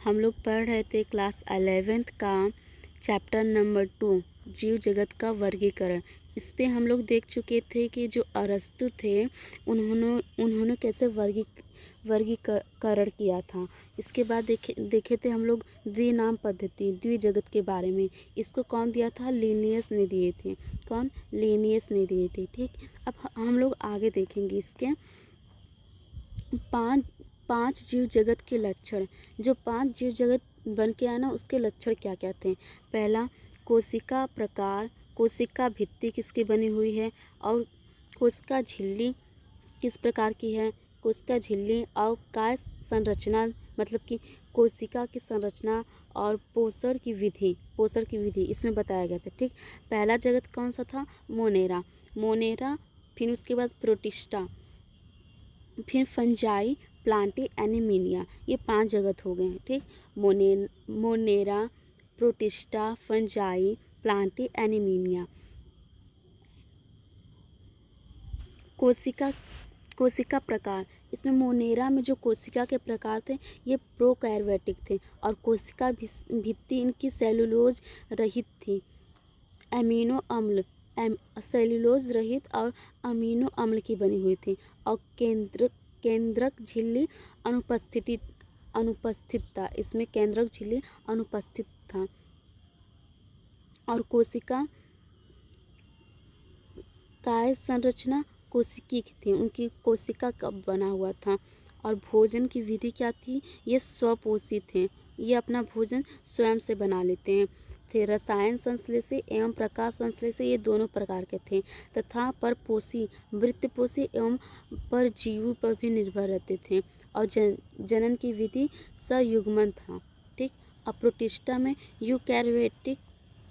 हम लोग पढ़ रहे थे क्लास 11th का चैप्टर नंबर 2 जीव जगत का वर्गीकरण। इस पे हम लोग देख चुके थे कि जो अरस्तु थे उन्होंने कैसे वर्गीकरण किया था। इसके बाद देखे थे हम लोग द्विनाम पद्धति द्विजगत के बारे में। इसको कौन दिया था? लिनियस ने दिए थे। कौन? लिनियस ने दिए थे। ठीक, अब हम लोग आगे देखेंगे इसके पांच जीव जगत के लक्षण। जो 5 जीव जगत बन के आए ना, उसके लक्षण क्या क्या थे? पहला, कोशिका प्रकार, कोशिका भित्ति किसकी बनी हुई है, और कोशिका झिल्ली किस प्रकार की है, कोशिका झिल्ली और काय संरचना, मतलब कि कोशिका की संरचना और पोषण की विधि इसमें बताया गया था। ठीक, पहला जगत कौन सा था? मोनेरा, फिर उसके बाद प्रोटिस्टा, फिर फंजाई, प्लांटी, एनिमीनिया। ये 5 जगत हो गए हैं। ठीक, मोनेरा, प्रोटिस्टा, फंजाई, प्लांटी, एनिमीनिया। कोशिका प्रकार, इसमें मोनेरा में जो कोशिका के प्रकार थे ये प्रोकैरियोटिक थे और कोशिका भित्ति इनकी सेलुलोज रहित थी। सेलुलोज रहित और अमीनो अम्ल की बनी हुई थी। और केंद्रक झिल्ली अनुपस्थित था। इसमें केंद्रक झिल्ली अनुपस्थित था। और कोशिका काय संरचना कोशिकी की थी, उनकी कोशिका का बना हुआ था। और भोजन की विधि क्या थी? ये स्वपोषी थे, ये अपना भोजन स्वयं से बना लेते हैं। थे रसायन संश्लेषी एवं प्रकाश संश्लेषी, ये दोनों प्रकार के थे। तथा परपोषी, वृत्तपोषी एवं परजीवी पर भी निर्भर रहते थे। और जनन की विधि सयुग्मन था। ठीक, अब प्रोटिस्टा में यूकैरियोटिक,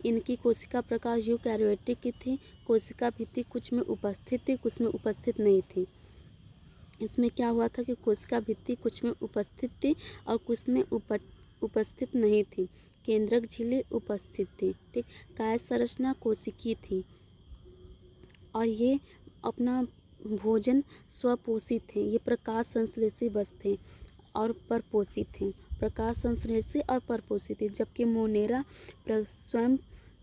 इनकी कोशिका प्रकार यूकैरियोटिक की थी। कोशिका भित्ति कुछ में उपस्थित थी, कुछ में उपस्थित नहीं थी। इसमें क्या हुआ था कि कोशिका भित्ति कुछ में उपस्थित थी और कुछ में उपस्थित नहीं थी। केंद्रक झिल्ली उपस्थित थी। ठीक, काय संरचना कोशिकी थी और ये अपना भोजन स्वपोषी थे। ये प्रकाश संश्लेषी बस थे और परपोषी थे। प्रकाश संश्लेषी और परपोषी थे, जबकि मोनेरा स्वयं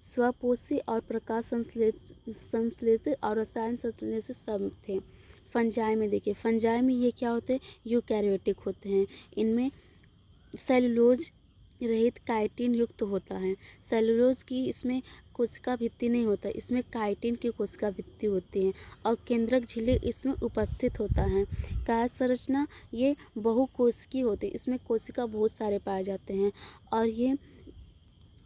स्वपोषी और प्रकाश संश्लेषी और रसायन संश्लेषी सब थे। फंजाई में देखिए, फंजाई में ये क्या होते हैं? यूकैरियोटिक होते हैं। इनमें सेलुलोज रहित काइटिन युक्त होता है। सेलुलोज की इसमें कोशिका भित्ति नहीं होता, इसमें काइटिन की कोशिका भित्ति होती है। और केंद्रक झिल्ली इसमें उपस्थित होता है। काय संरचना ये बहुकोशिकीय होती है, इसमें कोशिका बहुत सारे पाए जाते हैं। और ये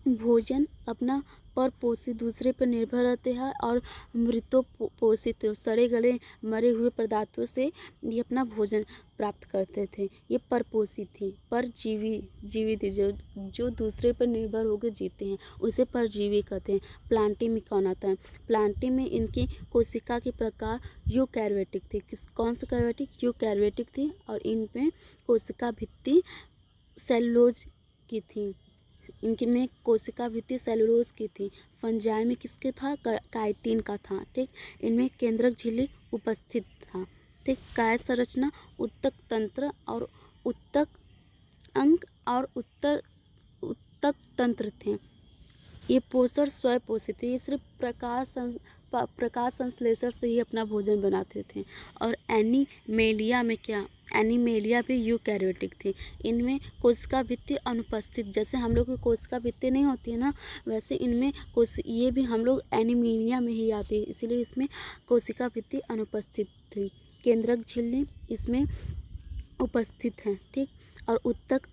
भोजन अपना परपोषी दूसरे पर निर्भर रहते हैं और मृतोपोषित सड़े गले मरे हुए पदार्थों से ये अपना भोजन प्राप्त करते थे। ये परपोषी थी, परजीवी थी, जो दूसरे पर निर्भर होकर जीते हैं, उसे परजीवी कहते हैं। प्लांटी में कौन आता है? प्लांटी में इनकी कोशिका के प्रकार यूकैरियोटिक थी। कौन सा कैरियोटिक? यूकैरियोटिक थी। और इनमें कोशिका भित्ति सेलुलोज की थी। इनकी में कोशिका भित्ति सेलुलोज की थी। फंजाई में किसके था? काइटिन का था। ठीक, इनमें केंद्रक झिल्ली उपस्थित था। ठीक, काय संरचना उत्तक तंत्र और उत्तक अंग और उत्तक तंत्र थे। ये पोषण स्वपोषित थे, ये सिर्फ प्रकाश संश्लेषण से ही अपना भोजन बनाते थे। और एनीमेलिया में क्या? एनीमेलिया भी यूकैरियोटिक थी। इनमें कोशिका भित्ति अनुपस्थित, जैसे हम लोग की कोशिका भित्ति नहीं होती है ना, वैसे इनमें ये भी हम लोग एनीमेलिया में ही आती है, इसीलिए इसमें कोशिका भित्ति अनुपस्थित थी। केंद्रक झिल्ली इसमें उपस्थित है। ठीक, और उत्तक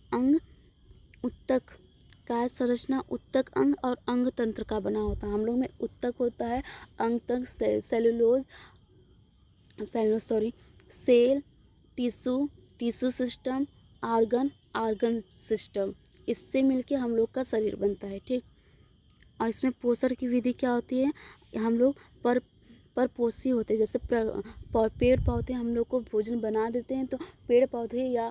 काय संरचना उत्तक अंग और अंग तंत्र का बना होता है। हम लोग में उत्तक होता है, अंग तंत्र cell, tissue system, organ system, इससे मिलके हम लोग का शरीर बनता है। ठीक, और इसमें पोषण की विधि क्या होती है? हम लोग परपोषी होते हैं, जैसे पेड़ पौधे हम लोग को भोजन बना देते हैं, तो पेड़ पौधे या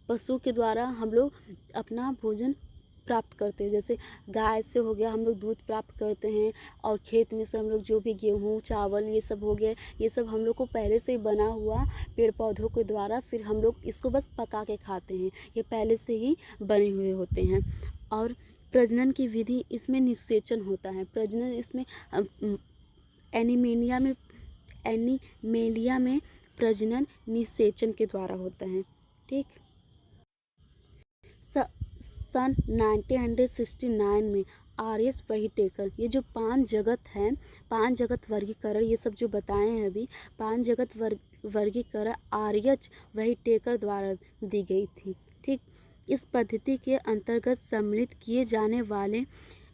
पशु के द्वारा हम लोग अपना भोजन प्राप्त करते हैं। जैसे गाय से हो गया हम लोग दूध प्राप्त करते हैं, और खेत में से हम लोग जो भी गेहूँ चावल ये सब हो गया, ये सब हम लोग को पहले से ही बना हुआ पेड़ पौधों के द्वारा फिर हम लोग इसको बस पका के खाते हैं, ये पहले से ही बने हुए होते हैं। और प्रजनन की विधि इसमें निषेचन होता है। प्रजनन इसमें एनीमेलिया में प्रजनन निषेचन के द्वारा होता है। ठीक। सन 1969 में आर.एस. व्हिटेकर, ये जो 5 जगत हैं, 5 जगत वर्गीकरण ये सब जो बताए हैं अभी, 5 जगत वर्गीकरण आर.एच. व्हिटेकर द्वारा दी गई थी। ठीक। इस पद्धति के अंतर्गत सम्मिलित किए जाने वाले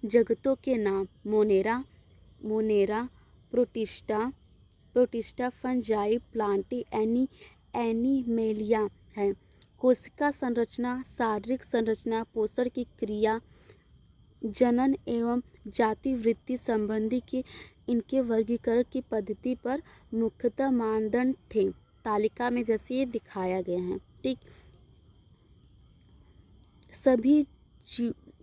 जगतों के नाम मोनेरा, प्रोटिस्टा, फंजाई, प्लांटी, एनीमेलिया है। कोशिका संरचना, शारीरिक संरचना, पोषण की क्रिया, जनन एवं जाति वृद्धि संबंधी के इनके वर्गीकरण की पद्धति पर मुख्यतः मानदंड थे। तालिका में जैसे ये दिखाया गया है। ठीक। सभी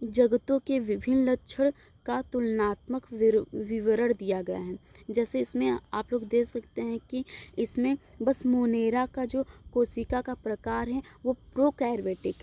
जगतों के विभिन्न लक्षण का तुलनात्मक विवरण दिया गया है। जैसे इसमें आप लोग देख सकते हैं कि इसमें बस मोनेरा का जो कोशिका का प्रकार है वो प्रोकैरियोटिक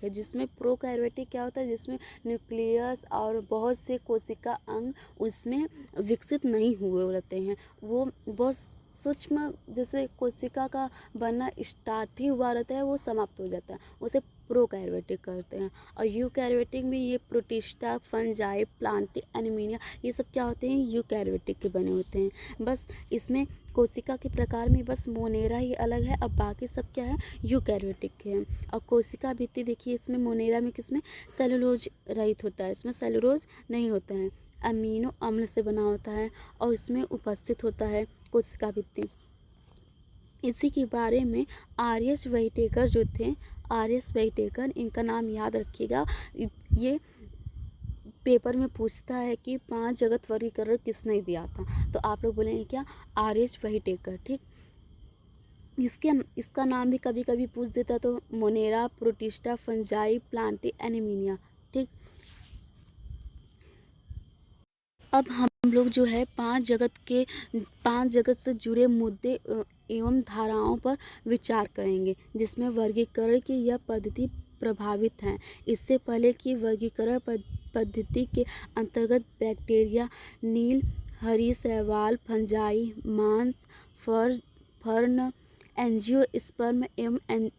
है। जिसमें प्रोकैरियोटिक क्या होता है, जिसमें न्यूक्लियस और बहुत से कोशिका अंग उसमें विकसित नहीं हुए रहते हैं, वो बहुत सूक्ष्म जैसे कोशिका का बनना स्टार्ट ही हुआ रहता है वो समाप्त हो जाता है, उसे प्रोकैरियोटिक कहते हैं। और यूकैरियोटिक में ये प्रोटिस्टा, फंजाई, प्लांटी, एनीमिया ये सब क्या होते हैं, यूकैरियोटिक के बने होते हैं। बस इसमें कोशिका के प्रकार में बस मोनेरा ही अलग है, अब बाकी सब क्या है, यूकैरियोटिक के हैं। और कोशिका भित्ति देखिए, इसमें मोनेरा में किसमें सेलुलोज रहित होता है, इसमें सेलुलोज नहीं होता है, अमीनो अम्ल से बना होता है और इसमें उपस्थित होता है कोशिका भित्ति। इसी के बारे में आर.एस. व्हिटेकर जो थे, आर.एस. व्हिटेकर, इनका नाम याद रखिएगा। ये पेपर में पूछता है कि 5 जगत वर्गीकरण किसने दिया था, तो आप लोग बोलेंगे क्या, आर.एस. व्हिटेकर। ठीक। इसका नाम भी कभी कभी पूछ देता तो Monera, protista, fungi, Plantae, anaemia. ठीक। अब हम लोग जो है 5 जगत से जुड़े मुद्दे एवं धाराओं पर विचार करेंगे, जिसमें वर्गीकरण की यह पद्धति प्रभावित है। इससे पहले की वर्गीकरण पद्धति के अंतर्गत बैक्टीरिया, नील, हरी शैवाल, फंजाई, मांस, फर्न, एंजियोस्पर्म एवं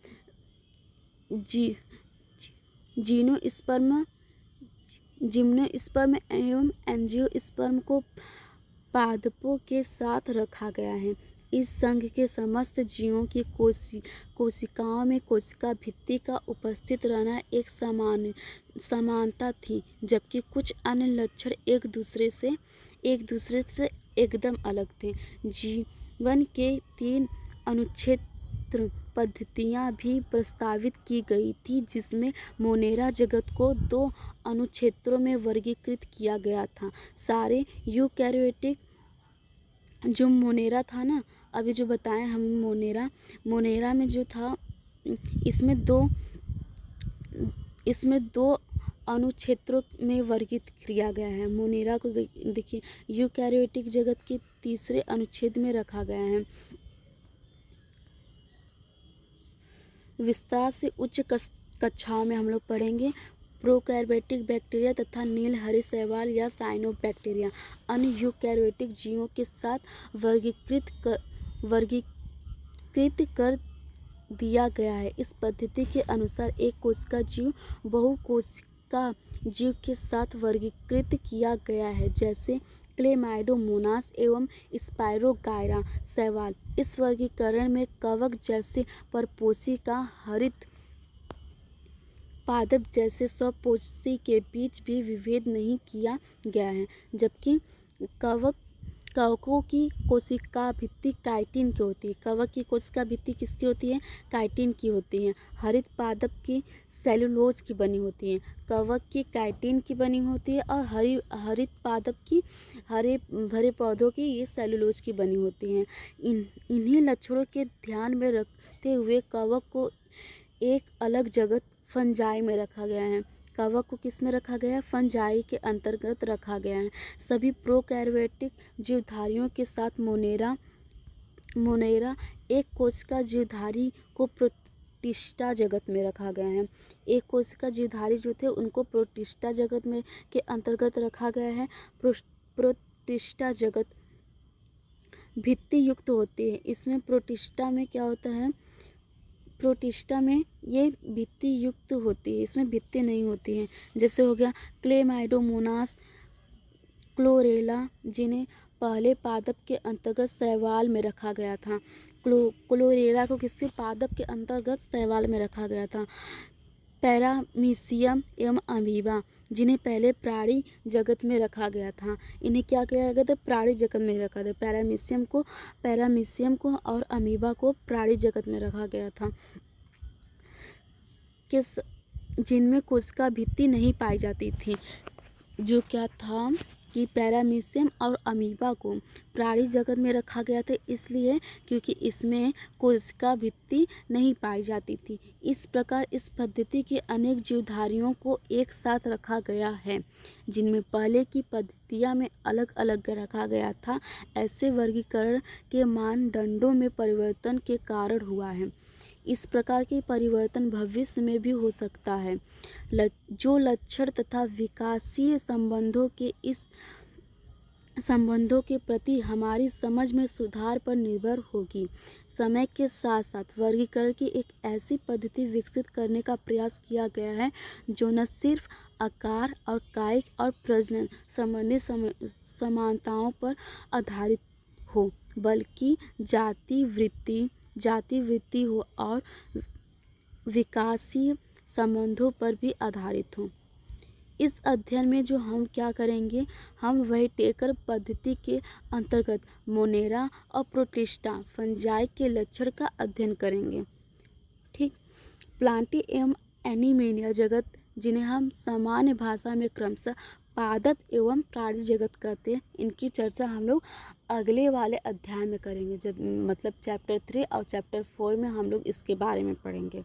जिम्नोस्पर्म एवं एंजियोस्पर्म को पादपों के साथ रखा गया है। इस संघ के समस्त जीवों की कोशिकाओं में कोशिका भित्ति का उपस्थित रहना एक समानता थी, जबकि कुछ अन्य लक्षण एक दूसरे से एकदम अलग थे। जीवन के 3 अनुच्छेद पद्धतियां भी प्रस्तावित की गई थी, जिसमें मोनेरा जगत को 2 अनुक्षेत्रों में वर्गीकृत किया गया था। सारे यूकैरियोटिक जो मोनेरा था ना, अभी जो बताएं हम मोनेरा में जो था, इसमें दो अनुक्षेत्रों में वर्गीकृत किया गया है। मोनेरा को देखिए यूकैरियोटिक जगत के 3रे अनुच्छेद में रखा गया है। विस्तार से उच्च कक्षाओं में हम लोग पढ़ेंगे प्रोकैरियोटिक बैक्टीरिया तथा नील हरे शैवाल या साइनोबैक्टीरिया अन्य यूकैरियोटिक जीवों के साथ वर्गीकृत कर दिया गया है। इस पद्धति के अनुसार एक कोशिका जीव बहुकोशिका जीव के साथ वर्गीकृत किया गया है, जैसे क्लेमाइडोमोनास एवं स्पाइरोगायरा शैवाल। इस वर्गीकरण में कवक जैसे परपोषी का हरित पादप जैसे स्वपोषी के बीच भी विभेद नहीं किया गया है, जबकि कवकों की कोशिका भित्ति काइटिन की होती है। कवक की कोशिका भित्ति किसकी होती है, काइटिन की होती है। हरित पादप की सेलुलोज की बनी होती है, कवक की काइटिन की बनी होती है, और हरित पादप की हरे भरे पौधों की ये सेलुलोज की बनी होती हैं। इन्हीं लक्षणों के ध्यान में रखते हुए कवक को एक अलग जगत फंजाई में रखा गया है। कवक को किस में रखा गया है? फंजाई के अंतर्गत रखा गया है। सभी प्रोकैरियोटिक जीवधारियों के साथ मोनेरा एक कोशिका जीवधारी को प्रोटिस्टा जगत में रखा गया है। एक कोशिका जीवधारी जो थे उनको प्रोटिस्टा जगत में के अंतर्गत रखा गया है। प्रोटिस्टा जगत भित्ति युक्त होती है। इसमें प्रोटिस्टा में क्या होता है? प्रोटिस्टा में ये भित्ति युक्त होती है, इसमें भित्ति नहीं होती है। जैसे हो गया क्लेमाइडोमोनास, क्लोरेला, जिन्हें पहले पादप के अंतर्गत शैवाल में रखा गया था। क्लोरेला को किससे? पादप के अंतर्गत शैवाल में रखा गया था। पैरामीशियम एवं अमीबा, जिन्हें पहले प्राणी जगत में रखा गया था। इन्हें क्या किया गया था? प्राणी जगत में रखा था। पैरामीशियम को और अमीबा को प्राणी जगत में रखा गया था, किस जिनमें कोशिका भित्ति नहीं पाई जाती थी। जो क्या था कि पैरामीशियम और अमीबा को प्राणी जगत में रखा गया था, इसलिए क्योंकि इसमें कोशिका भित्ति नहीं पाई जाती थी। इस प्रकार इस पद्धति के अनेक जीवधारियों को एक साथ रखा गया है, जिनमें पहले की पद्धतियां में अलग अलग रखा गया था। ऐसे वर्गीकरण के मानदंडों में परिवर्तन के कारण हुआ है। इस प्रकार के परिवर्तन भविष्य में भी हो सकता है, जो लक्षण तथा विकासीय संबंधों के प्रति हमारी समझ में सुधार पर निर्भर होगी। समय के साथ साथ वर्गीकरण की एक ऐसी पद्धति विकसित करने का प्रयास किया गया है जो न सिर्फ आकार और कायिक और प्रजनन संबंधी समानताओं पर आधारित हो, बल्कि जाति वृत्ति हो और विकासीय संबंधों पर भी आधारित हो। इस अध्ययन में जो हम क्या करेंगे, हम व्हिटेकर पद्धति के अंतर्गत मोनेरा और प्रोटिस्टा फंजाई के लक्षण का अध्ययन करेंगे। ठीक। प्लांटी एवं एनिमेलिया जगत, जिन्हें हम सामान्य भाषा में क्रमशः पादप एवं प्राणी जगत कहते हैं, इनकी चर्चा हम लोग अगले वाले अध्याय में करेंगे। जब मतलब चैप्टर 3 और चैप्टर 4 में हम लोग इसके बारे में पढ़ेंगे।